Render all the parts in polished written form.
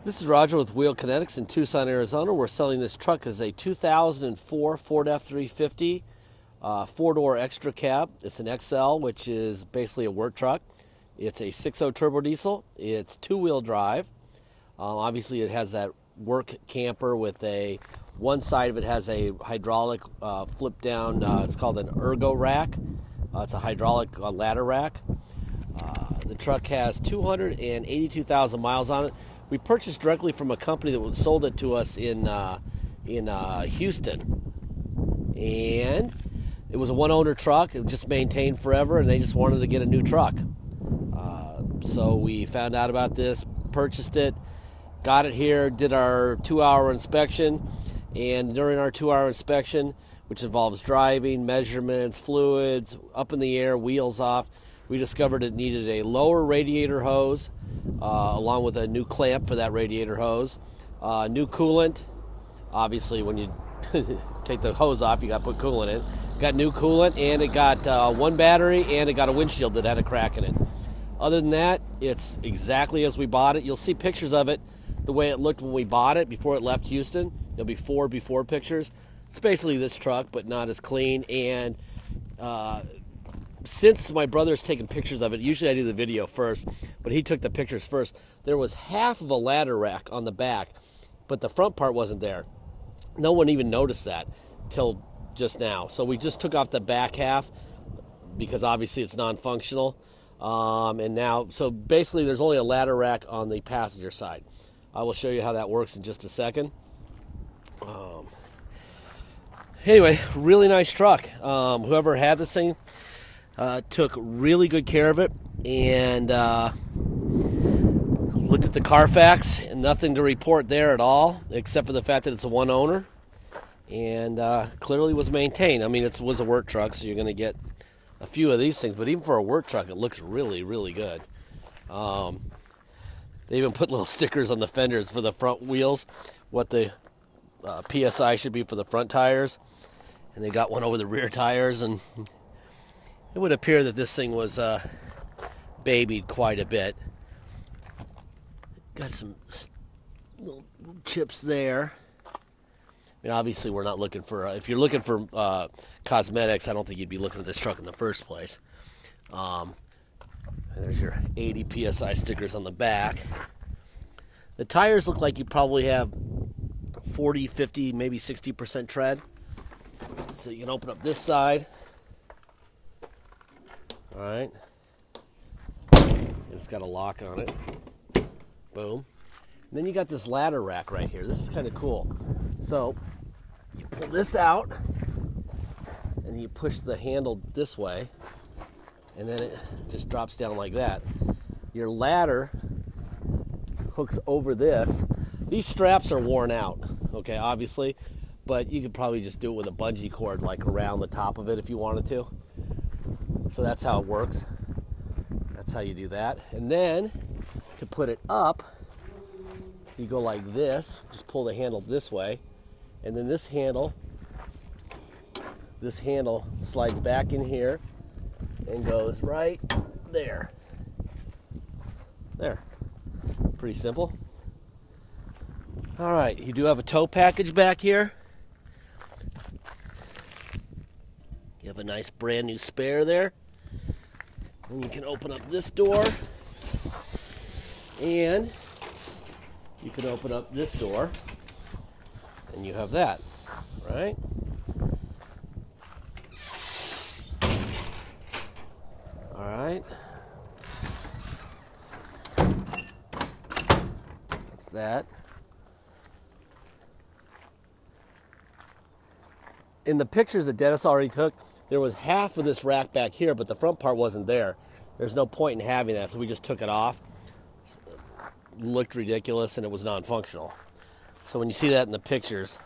This is Roger with Wheel Kinetics in Tucson, Arizona. We're selling this truck as a 2004 Ford F350 four-door extra cab. It's an XL, which is basically a work truck. It's a 6.0 turbo diesel. It's two-wheel drive. Obviously, it has that work camper with one side of it has a hydraulic flip-down. It's called an ergo rack. It's a hydraulic ladder rack. The truck has 282,000 miles on it. We purchased directly from a company that sold it to us in Houston, and it was a one-owner truck. It was just maintained forever, and they just wanted to get a new truck. So we found out about this, purchased it, got it here, did our 2-hour inspection, and during our 2-hour inspection, which involves driving, measurements, fluids, up in the air, wheels off, we discovered it needed a lower radiator hose, along with a new clamp for that radiator hose, new coolant. Obviously, when you take the hose off, you got to put coolant in. Got new coolant, and it got one battery, and it got a windshield that had a crack in it. Other than that, it's exactly as we bought it. You'll see pictures of it the way it looked when we bought it before it left Houston. There'll be 4 before pictures. It's basically this truck, but not as clean. And since my brother's taken pictures of it, usually I do the video first, but he took the pictures first. There was half of a ladder rack on the back, but the front part wasn't there. No one even noticed that till just now. So we just took off the back half because obviously it's non-functional. And now, so basically there's only a ladder rack on the passenger side. I will show you how that works in just a second. Anyway, really nice truck. Whoever had this thing took really good care of it, and looked at the Carfax, and nothing to report there at all, except for the fact that it's a one owner, and clearly was maintained. I mean, it was a work truck, so you're going to get a few of these things, but even for a work truck, it looks really, really good. They even put little stickers on the fenders for the front wheels, what the PSI should be for the front tires, and they got one over the rear tires, and it would appear that this thing was babied quite a bit. Got some little chips there. I mean, obviously we're not looking for, if you're looking for cosmetics, I don't think you'd be looking at this truck in the first place. And there's your 80 PSI stickers on the back. The tires look like you probably have 40, 50, maybe 60% tread. So you can open up this side. All right. It's got a lock on it. Boom. And then you got this ladder rack right here. This is kind of cool. So you pull this out, and you push the handle this way, and then it just drops down like that. Your ladder hooks over this. These straps are worn out, okay, obviously, but you could probably just do it with a bungee cord like around the top of it if you wanted to. So that's how it works. That's how you do that. And then to put it up, you go like this, just pull the handle this way, and then this handle slides back in here and goes right there. There. Pretty simple. All right, you do have a tow package back here. You have a nice brand new spare there. And you can open up this door, and you can open up this door, and you have that, right? All right. That's that. In the pictures that Dennis already took, there was half of this rack back here, but the front part wasn't there. There's no point in having that, so we just took it off. It looked ridiculous, and it was non-functional. So when you see that in the pictures,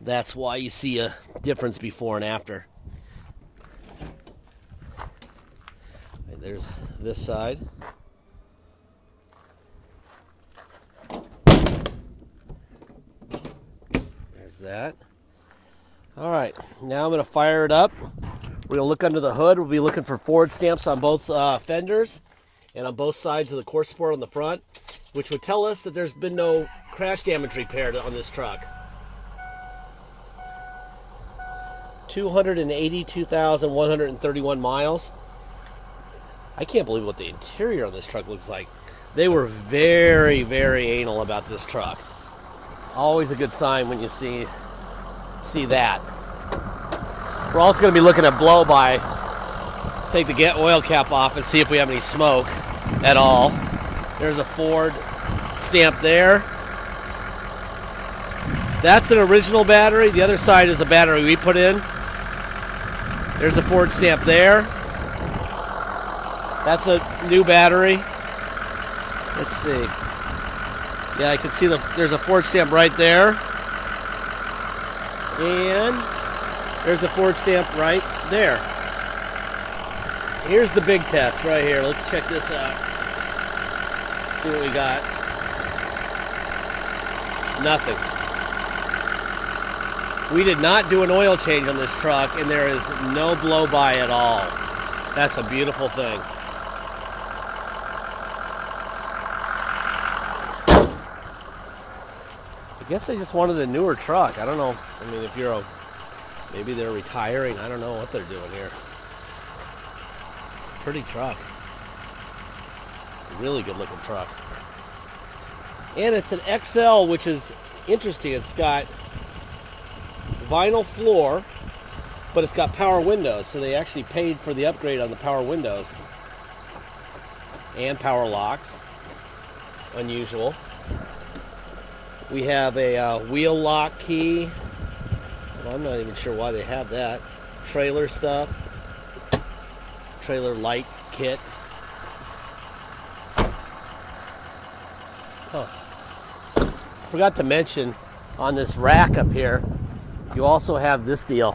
that's why you see a difference before and after. There's this side. There's that. All right, now I'm going to fire it up. We're going to look under the hood. We'll be looking for Ford stamps on both fenders and on both sides of the core support on the front. which would tell us that there's been no crash damage repaired on this truck. 282,131 miles. I can't believe what the interior on this truck looks like. They were very, very anal about this truck. Always a good sign when you see that. We're also going to be looking at blow-by. Take the oil cap off and see if we have any smoke at all. There's a Ford stamp there. That's an original battery. The other side is a battery we put in. There's a Ford stamp there. That's a new battery. Let's see. Yeah, I can see there's a Ford stamp right there. And there's a Ford stamp right there. Here's the big test right here. Let's check this out. See what we got. Nothing. We did not do an oil change on this truck, and there is no blow-by at all. That's a beautiful thing. I guess they just wanted a newer truck. I don't know. I mean, if you're maybe they're retiring. I don't know what they're doing here. It's a pretty truck. Really good looking truck. And it's an XL, which is interesting. It's got vinyl floor, but it's got power windows, so they actually paid for the upgrade on the power windows and power locks. Unusual. We have a wheel lock key. Well, I'm not even sure why they have that. Trailer stuff. Trailer light kit. Huh. Forgot to mention on this rack up here, you also have this deal,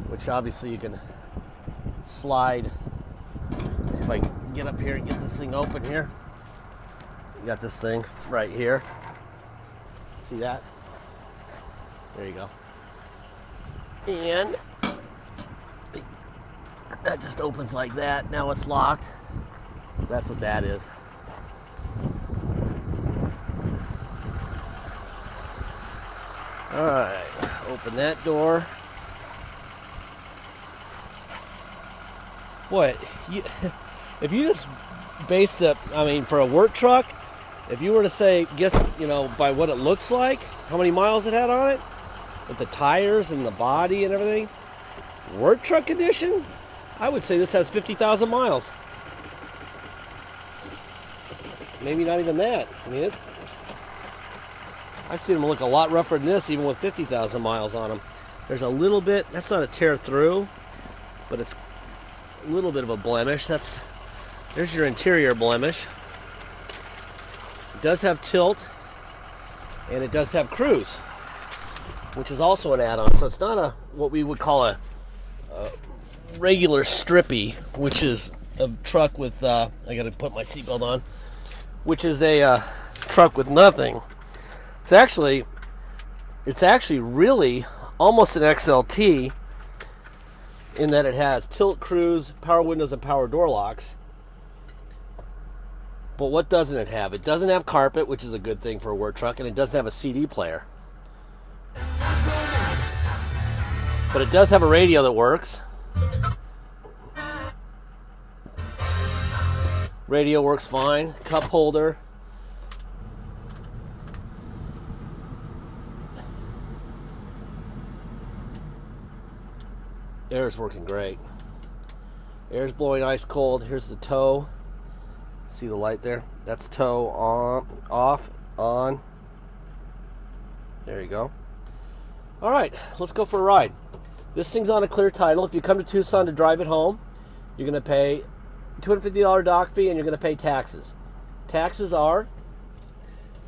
which obviously you can slide. Let's see if I can get up here and get this thing open here. You got this thing right here. See that? There you go. And that just opens like that. Now it's locked. That's what that is. All right, open that door. Boy, if you just based it, I mean, for a work truck, if you were to say, guess, you know, by what it looks like, how many miles it had on it, with the tires and the body and everything, work truck condition, I would say this has 50,000 miles. Maybe not even that. I mean, I've seen them look a lot rougher than this, even with 50,000 miles on them. There's a little bit, that's not a tear through, but it's a little bit of a blemish. There's your interior blemish. It does have tilt, and it does have cruise, which is also an add-on. So it's not what we would call a regular strippy, which is a truck with, I gotta put my seatbelt on, which is a truck with nothing. It's actually really almost an XLT in that it has tilt, cruise, power windows, and power door locks. But what doesn't it have? It doesn't have carpet, which is a good thing for a work truck, and it does have a CD player. But it does have a radio that works. Radio works fine. Cup holder. Air's working great. Air's blowing ice cold. Here's the tow. See the light there? That's tow on, off, on. There you go. All right, let's go for a ride. This thing's on a clear title. If you come to Tucson to drive it home, you're going to pay $250 dock fee and you're going to pay taxes. Taxes are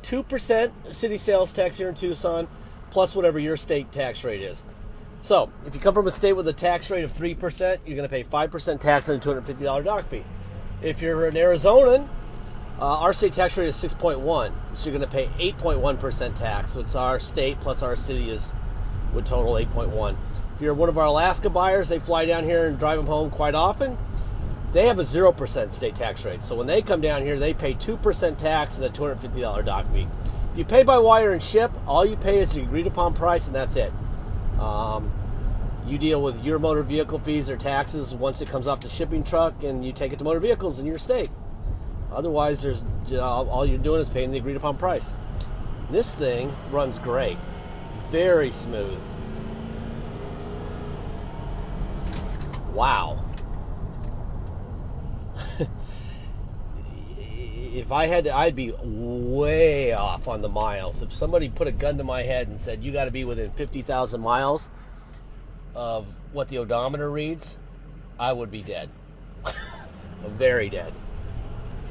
2% city sales tax here in Tucson, plus whatever your state tax rate is. So, if you come from a state with a tax rate of 3%, you're going to pay 5% tax and a $250 dock fee. If you're an Arizonan, our state tax rate is 6.1, so you're going to pay 8.1% tax. So it's our state plus our city would total 8.1. If you're one of our Alaska buyers, they fly down here and drive them home quite often. they have a 0% state tax rate. So when they come down here, they pay 2% tax and a $250 dock fee. If you pay by wire and ship, all you pay is the agreed upon price, and that's it. You deal with your motor vehicle fees or taxes once it comes off the shipping truck, and you take it to motor vehicles in your state. Otherwise, there's all you're doing is paying the agreed upon price. This thing runs great, very smooth. Wow. If I had to, I'd be way off on the miles. If somebody put a gun to my head and said, you got to be within 50,000 miles of what the odometer reads, I would be dead. Very dead.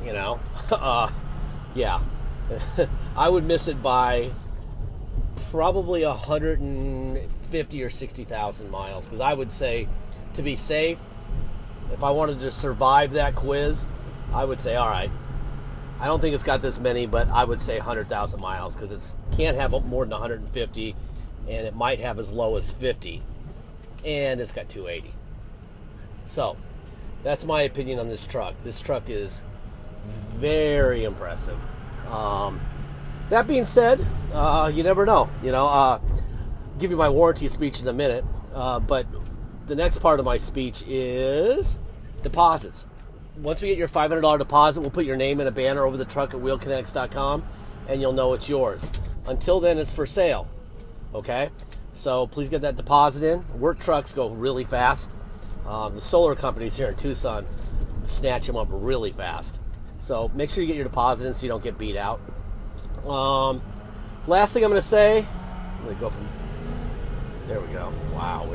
You know? Yeah. I would miss it by probably 150 or 60,000 miles. Because I would say, to be safe, if I wanted to survive that quiz, I would say, all right, I don't think it's got this many, but I would say 100,000 miles, because it can't have more than 150, and it might have as low as 50, and it's got 280. So that's my opinion on this truck. This truck is very impressive. That being said, you never know. I'll give you my warranty speech in a minute, but the next part of my speech is deposits. Once we get your $500 deposit, we'll put your name in a banner over the truck at wheelkinetics.com, and you'll know it's yours. Until then, it's for sale. Okay? So please get that deposit in. Work trucks go really fast. The solar companies here in Tucson snatch them up really fast. So make sure you get your deposit in so you don't get beat out. Last thing I'm going to say, let me go from, there we go. Wow.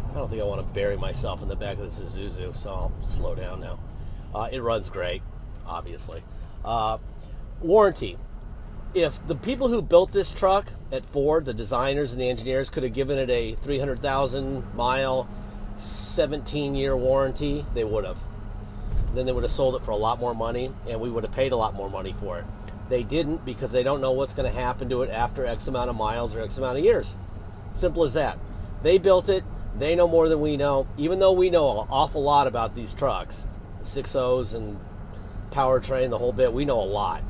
I don't think I want to bury myself in the back of this Isuzu, so I'll slow down now. It runs great, obviously. Warranty. If the people who built this truck at Ford, the designers and the engineers, could have given it a 300,000 mile, 17-year warranty, they would have. Then they would have sold it for a lot more money, and we would have paid a lot more money for it. They didn't, because they don't know what's going to happen to it after X amount of miles or X amount of years. Simple as that. They built it. They know more than we know, even though we know an awful lot about these trucks. 6.0s and powertrain, the whole bit, we know a lot.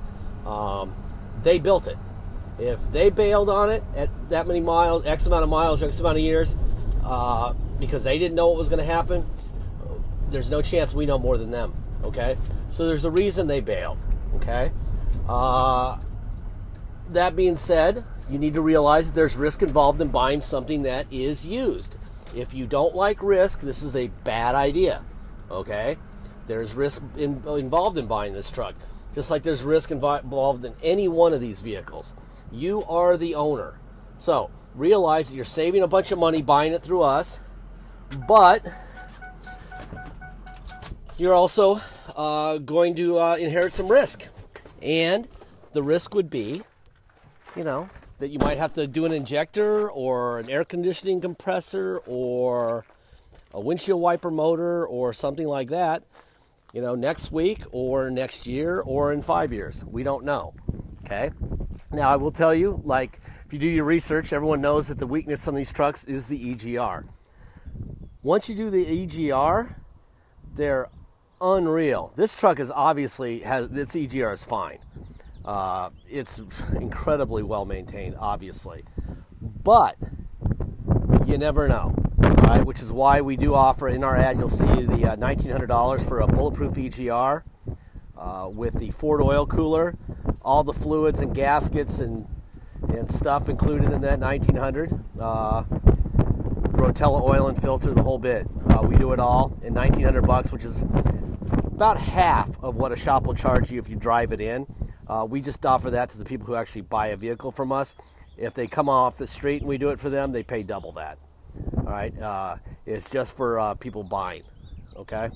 They built it. If they bailed on it at that many miles, X amount of miles, or X amount of years, because they didn't know what was going to happen, there's no chance we know more than them, okay? So there's a reason they bailed, okay? That being said, you need to realize that there's risk involved in buying something that is used. If you don't like risk, this is a bad idea, okay? There's risk involved in buying this truck, just like there's risk involved in any one of these vehicles. You are the owner. So realize that you're saving a bunch of money buying it through us, but you're also going to inherit some risk. And the risk would be, that you might have to do an injector or an air conditioning compressor or a windshield wiper motor or something like that, next week or next year or in 5 years. We don't know, okay? Now, I will tell you, if you do your research, everyone knows that the weakness on these trucks is the EGR. Once you do the EGR, they're unreal. This truck is obviously, its EGR is fine. It's incredibly well maintained, obviously, but you never know. All right, which is why we do offer in our ad. You'll see the $1,900 for a bulletproof EGR with the Ford oil cooler, all the fluids and gaskets and stuff included in that $1,900. Rotella oil and filter, the whole bit. We do it all in $1,900, which is about half of what a shop will charge you if you drive it in. We just offer that to the people who actually buy a vehicle from us. If they come off the street and we do it for them, they pay double that. All right, it's just for people buying. Okay,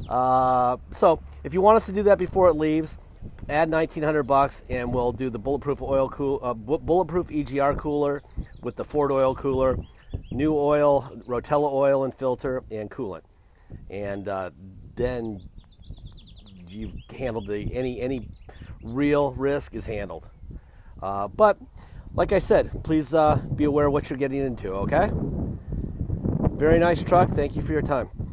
so if you want us to do that before it leaves, add $1,900 and we'll do the bulletproof bulletproof EGR cooler with the Ford oil cooler, new oil, Rotella oil and filter, and coolant, and then you've handled any real risk is handled. But like I said, please be aware of what you're getting into, okay? Very nice truck. Thank you for your time.